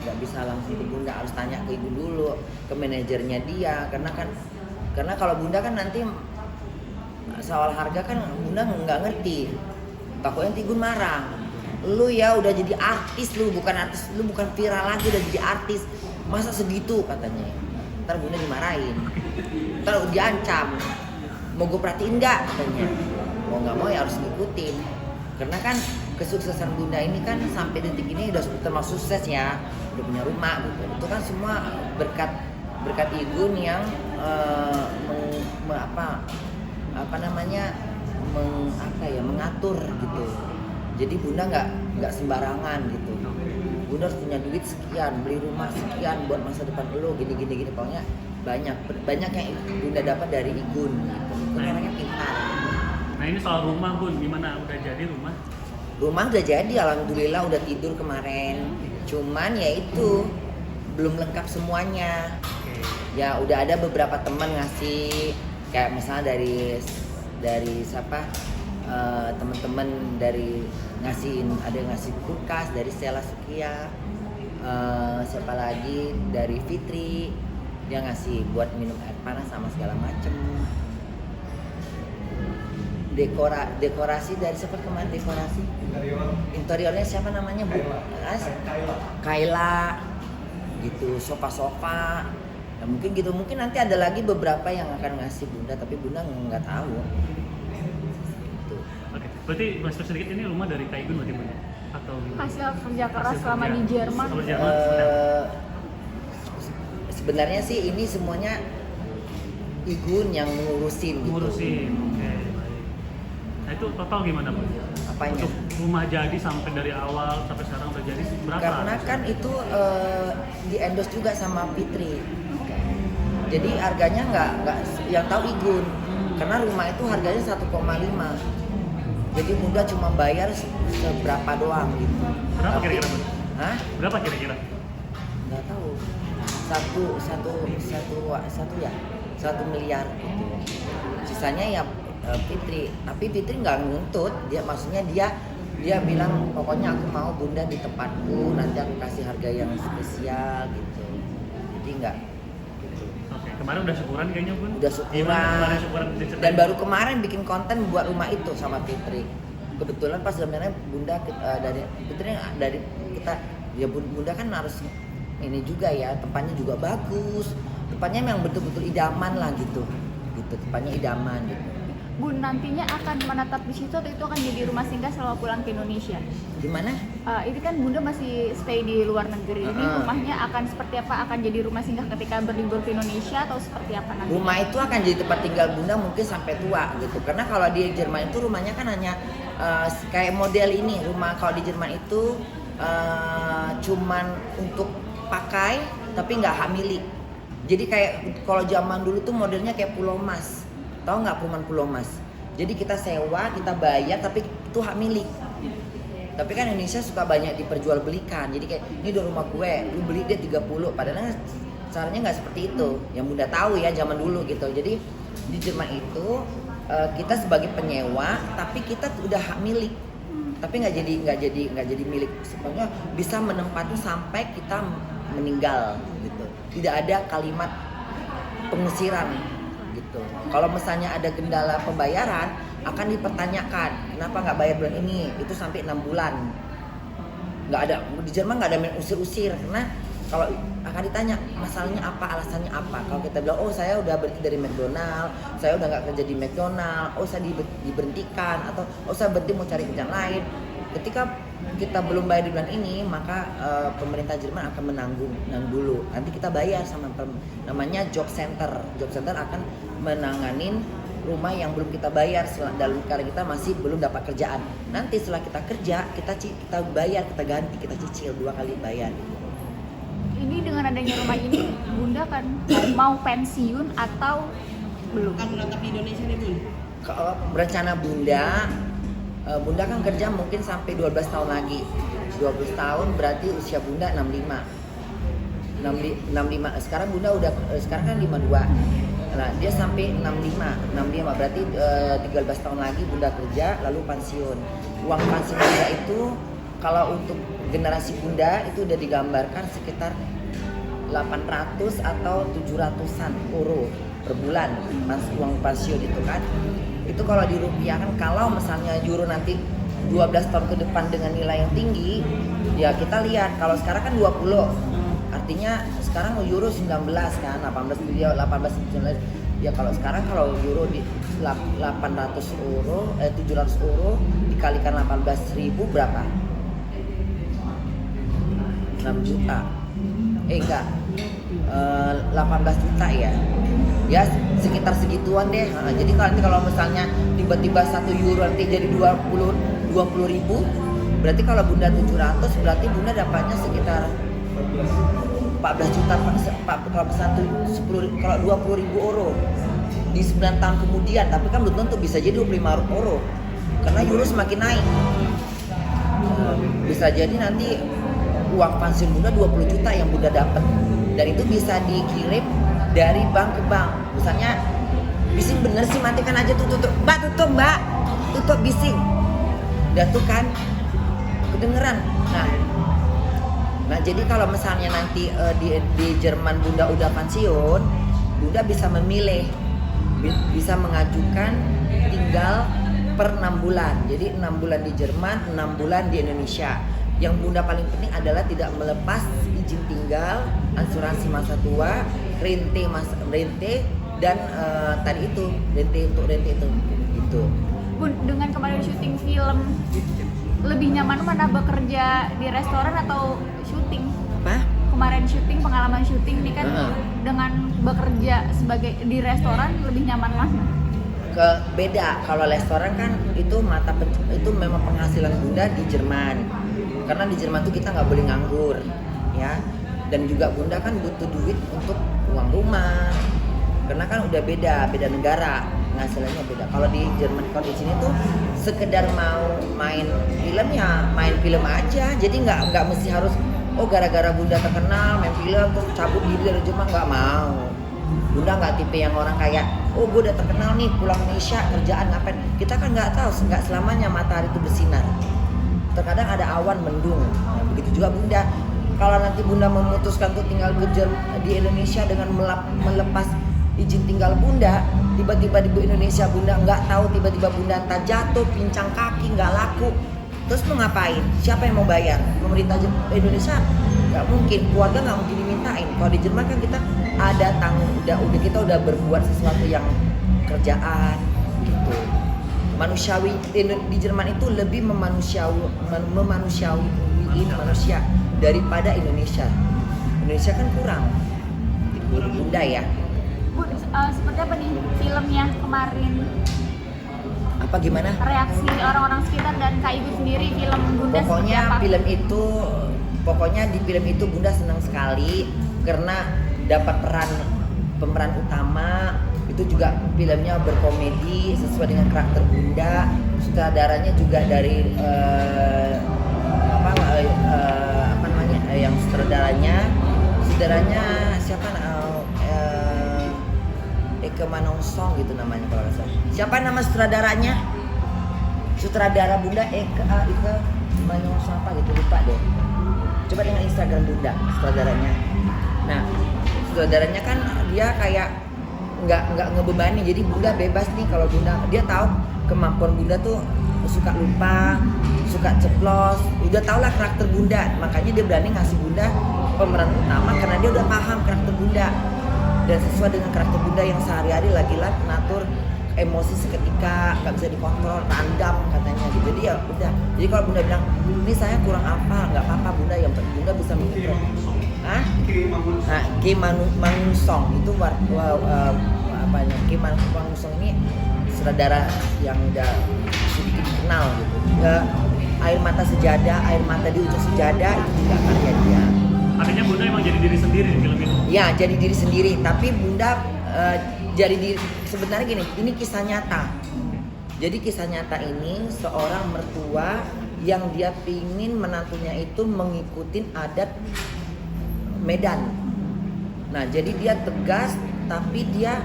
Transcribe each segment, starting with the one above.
nggak bisa langsung ke bunda, harus tanya ke ibu dulu, ke manajernya dia, karena kalau bunda kan nanti soal harga kan bunda nggak ngerti, takutnya nanti gun marah. Lu ya udah jadi artis, lu bukan viral lagi, udah jadi artis, masa segitu katanya. Ntar bunda dimarahin, ntar diancam, mau gue perhatiin nggak katanya. Mau nggak mau ya harus ngikutin, karena kan kesuksesan bunda ini kan sampai detik ini udah termasuk sukses ya, udah punya rumah gitu. Itu kan semua berkat Igun yang mengatur gitu. Jadi bunda nggak sembarangan gitu. Bunda harus punya duit sekian, beli rumah sekian buat masa depan lo, gini pokoknya banyak yang bunda dapat dari Igun gitu. Igun orangnya pintar. Nah ini soal rumah Bun, gimana, udah jadi rumah? Rumah udah jadi, alhamdulillah udah tidur kemarin. Cuman ya itu belum lengkap semuanya. Ya udah ada beberapa teman ngasih, kayak misalnya dari siapa, teman-teman dari ada yang ngasih kulkas dari Stella Sukia, siapa lagi dari Fitri, dia ngasih buat minum air panas sama segala macem. Dekorasi dari siapa kemarin, dekorasi interiornya siapa namanya Bu? Kaila gitu, sofa. Nah, mungkin gitu, mungkin nanti ada lagi beberapa yang akan ngasih bunda, tapi bunda nggak tahu gitu. Oke, berarti masuk sedikit, ini rumah dari Kak Igun berarti Bun? Atau Hasil kerja keras selama di Jerman. Sebenarnya sih ini semuanya Igun yang ngurusin gitu. Oke. Nah itu total gimana Bun? Apanya? Untuk rumah jadi sampai dari awal sampai sekarang udah jadi berapa? Karena kan itu di endorse juga sama Fitri. Jadi harganya nggak yang tahu Igun. Karena rumah itu harganya 1,5. Jadi bunda cuma bayar seberapa doang gitu. Berapa kira-kira Bun? Hah? Berapa kira-kira? Nggak tahu. Satu ya, 1 miliar gitu. Sisanya ya Fitri. Tapi Fitri nggak nuntut. Maksudnya dia bilang pokoknya aku mau bunda di tempatku, nanti aku kasih harga yang spesial gitu. Jadi nggak. Oke, kemarin udah syukuran kayaknya Bun? Udah syukuran. Dan baru kemarin bikin konten buat rumah itu sama Fitri. Kebetulan pas sebenarnya bunda dari Fitri dari kita, ya bunda kan harus ini juga ya, tempatnya juga bagus, tempatnya memang betul-betul idaman lah gitu, tempatnya idaman gitu. Bun nantinya akan menetap di situ atau itu akan jadi rumah singgah selama pulang ke Indonesia? Gimana? Ini kan bunda masih stay di luar negeri. Ini rumahnya akan seperti apa? Akan jadi rumah singgah ketika berlibur ke Indonesia atau seperti apa nanti? Rumah itu akan jadi tempat tinggal bunda mungkin sampai tua gitu. Karena kalau di Jerman itu rumahnya kan hanya kayak model ini. Rumah kalau di Jerman itu cuman untuk pakai tapi nggak hak milik. Jadi kayak kalau zaman dulu tuh modelnya kayak Pulau Mas. Tahu nggak perumahan Pulau Mas? Jadi kita sewa, kita bayar, tapi itu hak milik. Tapi kan Indonesia suka banyak diperjualbelikan. Jadi kayak ini udah rumah gue, lu beli dia 30. Padahal caranya nggak seperti itu. Yang bunda tahu ya zaman dulu gitu. Jadi di Jerman itu kita sebagai penyewa, tapi kita udah hak milik. Tapi nggak jadi milik. Sebenarnya bisa menempati sampai kita meninggal gitu. Tidak ada kalimat pengusiran gitu. Kalau misalnya ada kendala pembayaran akan dipertanyakan, kenapa nggak bayar bulan ini, itu sampai 6 bulan. Nggak ada, di Jerman nggak ada main usir-usir, karena kalau akan ditanya masalahnya apa, alasannya apa. Kalau kita bilang, oh saya udah berhenti dari McDonald, saya udah nggak kerja di McDonald, oh saya diberhentikan, atau oh saya berhenti mau cari kerjaan lain. Ketika kita belum bayar di bulan ini, maka pemerintah Jerman akan menanggung dulu. Nanti kita bayar sama namanya job center. Job center akan menanganin rumah yang belum kita bayar dalam karena kita masih belum dapat kerjaan. Nanti setelah kita kerja, kita bayar, kita ganti, kita cicil 2 kali bayar. Ini dengan adanya rumah ini, bunda kan mau pensiun atau belum? Akan menetap di Indonesia nih Bun? Kalau berencana Bunda kan kerja mungkin sampai 12 tahun lagi. 12 tahun berarti usia Bunda 65. Sekarang Bunda sekarang kan 52. Nah, dia sampai 65 berarti 13 tahun lagi Bunda kerja lalu pensiun. Uang pensiun Bunda itu kalau untuk generasi bunda itu udah digambarkan sekitar 800 atau 700-an euro per bulan uang pensiun itu kan. Itu kalau dirupiahkan, kalau misalnya euro nanti 12 tahun ke depan dengan nilai yang tinggi, ya kita lihat kalau sekarang kan 20. Artinya sekarang euro 19 kan, 18 ya kalau sekarang kalau euro di 800 euro 700 euro dikalikan 18.000 berapa? 6 juta. Enggak. 18 juta ya. Ya sekitar segituan deh. Nah, jadi kalau misalnya tiba-tiba 1 euro nanti jadi 20 ribu, berarti kalau bunda 700 berarti bunda dapatnya sekitar 14 juta kalau 20 ribu euro di 9 tahun kemudian. Tapi kan belum tentu, bisa jadi 25 euro karena euro semakin naik. Bisa jadi nanti uang pensiun bunda 20 juta yang bunda dapat, dan itu bisa dikirim dari bank ke bank. Misalnya bising bener sih, matikan aja tutup mbak, tutup bising udah tuh kan kedengeran. Nah jadi kalau misalnya nanti di Jerman bunda udah pensiun, bunda bisa memilih, bisa mengajukan tinggal per 6 bulan. Jadi 6 bulan di Jerman, 6 bulan di Indonesia. Yang bunda paling penting adalah tidak melepas izin tinggal, asuransi masa tua, rente dan tadi itu rente itu gitu. Bun, dengan kemarin syuting film, lebih nyaman mana, bekerja di restoran atau syuting? Apa? Kemarin syuting, pengalaman syuting nih kan, dengan bekerja sebagai di restoran lebih nyaman mana? Beda. Kalau restoran kan itu itu memang penghasilan bunda di Jerman. Karena di Jerman tuh kita nggak boleh nganggur, ya. Dan juga bunda kan butuh duit untuk uang rumah. Karena kan udah beda negara, penghasilannya beda. Kalau di Jerman, kalau di sini tuh sekedar mau main film ya main film aja. Jadi nggak mesti harus gara-gara bunda terkenal main film terus cabut diri dari Jerman, nggak mau. Bunda nggak tipe yang orang kayak gue udah terkenal nih pulang Indonesia kerjaan ngapain. Kita kan nggak tahu, nggak selamanya matahari itu bersinar. Terkadang ada awan mendung. Nah, begitu juga bunda. Kalau nanti bunda memutuskan untuk tinggal di Indonesia dengan melepas izin tinggal bunda, tiba-tiba di Indonesia bunda nggak tahu, tiba-tiba bunda entah jatuh, pincang kaki, nggak laku, terus mau ngapain? Siapa yang mau bayar? Pemerintah Indonesia nggak mungkin, keluarga nggak mungkin dimintain. Kalau di Jerman kan kita ada tanggung, udah kita udah berbuat sesuatu yang kerjaan gitu. Manusiawi di Jerman itu lebih memanusiawi manusia daripada Indonesia. Indonesia kan kurang bunda ya. Bu, seperti apa nih filmnya kemarin? Apa gimana? Reaksi orang-orang sekitar dan Kak Ibu sendiri, film bunda Pokoknya seperti apa? Pokoknya di film itu bunda senang sekali karena dapat pemeran utama. Itu juga filmnya berkomedi sesuai dengan karakter bunda. Sutradaranya juga dari yang sutradaranya siapa? Eke Manongsong gitu namanya kalau nggak salah. Siapa nama sutradaranya? Sutradara bunda Eke Manongsong apa gitu, lupa deh. Coba dengan Instagram bunda sutradaranya. Nah sutradaranya kan dia kayak nggak ngebebani, jadi bunda bebas nih. Kalau bunda, dia tahu kemampuan bunda tuh suka lupa, suka ceplos, udah tau lah karakter bunda, makanya dia berani ngasih bunda pemeran utama karena dia udah paham karakter bunda dan sesuai dengan karakter bunda yang sehari-hari lagi ngatur emosi seketika, nggak bisa dikontrol, random katanya gitu. Jadi ya udah, jadi kalau bunda bilang ini saya kurang apa, nggak apa-apa bunda, yang bunda bisa mengontrol. Kim Manongsong itu Kim Manongsong ini sutradara yang udah sedikit dikenal gitu. Air Mata Sejadah, Air Mata di Ujung Sejadah itu juga karya dia. Artinya bunda emang jadi diri sendiri di film itu? Ya, jadi diri sendiri. Tapi bunda jadi diri, sebenarnya gini, ini kisah nyata. Jadi kisah nyata ini seorang mertua yang dia pingin menantunya itu mengikuti adat Medan. Nah, jadi dia tegas, tapi dia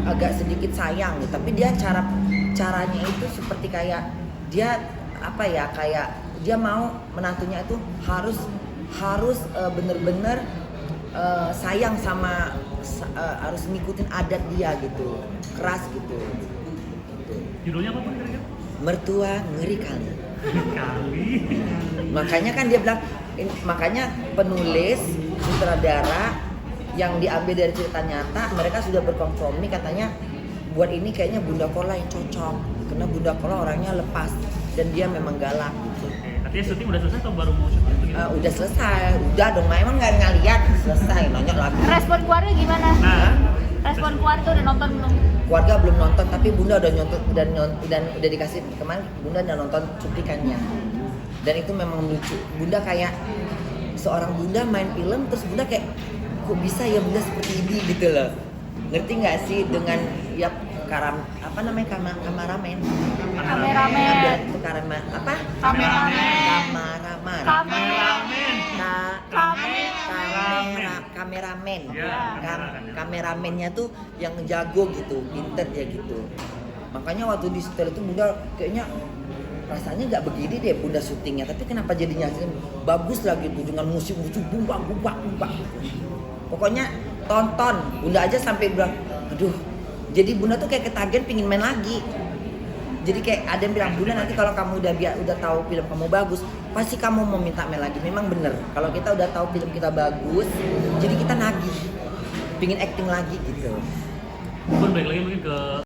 agak sedikit sayang. Tapi dia caranya itu seperti kayak dia kayak dia mau menantunya itu harus bener-bener sayang sama harus ngikutin adat dia gitu, keras gitu. Judulnya apa Bun kira-kira? Mertua ngeri kali. Kali. Makanya kan dia bilang, makanya penulis, sutradara yang diambil dari cerita nyata, mereka sudah berkompromi katanya buat ini kayaknya Bunda Kola yang cocok, karena Bunda Kola orangnya lepas dan dia memang galak gitu. Oke, artinya syuting udah selesai atau baru mau syuting gitu? Udah selesai, udah dong, emang nggak ngeliat selesai, nanya lagi. Respon keluarga gimana? Nah, Respon keluarga udah nonton belum? Keluarga belum nonton, tapi Bunda udah nonton dan udah dikasih kemarin Bunda udah nonton cuplikannya. Dan itu memang lucu. Bunda kayak seorang Bunda main film terus Bunda kayak kok bisa ya Bunda seperti ini gitu loh. Ngerti nggak sih dengan ya apa namanya kameramen. Kameramen. Itu apa? Kameramen. kameramen. Kameramen. Ya, Kameramennya tuh yang jago gitu, pinter ya gitu. Makanya waktu di setel itu Bunda kayaknya rasanya nggak begini deh Bunda syutingnya, tapi kenapa jadinya bagus lah gitu dengan musik bumbak. Pokoknya tonton, Bunda aja sampai bilang, aduh, jadi Bunda tuh kayak ketagihan pingin main lagi. Jadi kayak ada yang bilang, Bunda nanti kalau kamu udah tahu film kamu bagus, pasti kamu mau minta main lagi. Memang bener, kalau kita udah tahu film kita bagus, jadi kita nagih, pingin acting lagi gitu. Bun balik lagi mungkin ke